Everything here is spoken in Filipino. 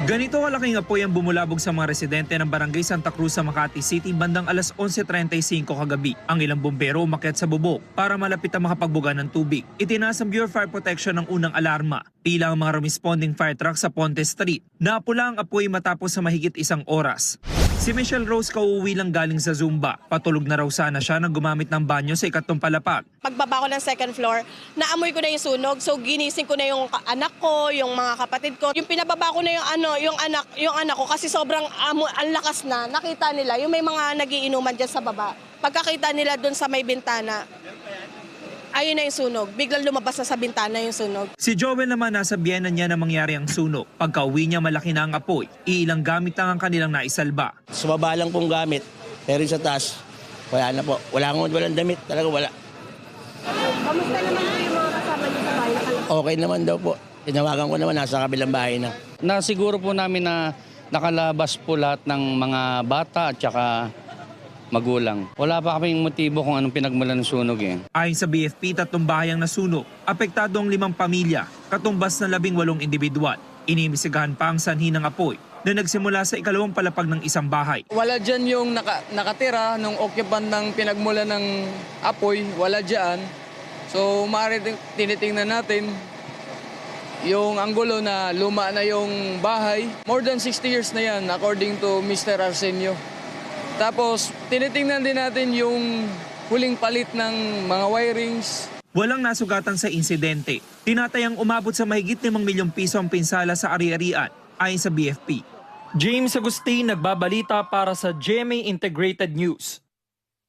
Ganito kalaking apoy ang bumulabog sa mga residente ng Barangay Santa Cruz sa Makati City bandang alas 11:35 kagabi. Ang ilang bumbero umakyat sa bubong para malapit ang makapagbuga ng tubig. Itinaas ng Bureau of Fire Protection ng unang alarma. Pila ang mga responding fire truck sa Ponte Street. Napula ang apoy matapos sa mahigit isang oras. Si Michelle Rose kauuwi lang galing sa Zumba. Patulog na raw sana siya nang gumamit ng banyo sa ikatlong palapag. Pagbaba ko ng second floor, naamoy ko na yung sunog. So ginising ko na yung anak ko, yung mga kapatid ko. Yung pinababa ko na yung anak ko kasi sobrang ang lakas na. Nakita nila yung may mga nagiinuman diyan sa baba. Pagkakita nila doon sa may bintana, ayun na yung sunog. Biglang lumabas na sa bintana yung sunog. Si Joel naman nasa biyenan niya na mangyari ang sunog. Pagka-uwi niya malaki na ang apoy, iilang gamit lang ang kanilang naisalba. Sa baba lang pong gamit, pero sa taas, wala na po. Walang damit, talaga wala. Kamusta naman po yung mga kasama niyo sa bahay? Okay naman daw po. Tinawagan ko naman, nasa kabilang bahay na. Nasiguro po namin na nakalabas po lahat ng mga bata at saka magulang. Wala pa kaming motibo kung anong pinagmulan ng sunog eh. Ayon sa BFP, 3 bahay ang nasunog. Apektado ang 5 pamilya, katumbas na 18 individual. Inimbestigahan pa ang sanhi ng apoy na nagsimula sa ikalawang palapag ng isang bahay. Wala dyan yung nakatira nung occupant ng pinagmula ng apoy, wala dyan. So maaari tinitingnan natin yung anggulo na luma na yung bahay. More than 60 years na yan according to Mr. Arsenio. Tapos tinitingnan din natin yung huling palit ng mga wirings. Walang nasugatan sa insidente. Tinatayang umabot sa mahigit 5 milyong piso ang pinsala sa ari-arian ayon sa BFP. James Agustin, nagbabalita para sa GMA Integrated News.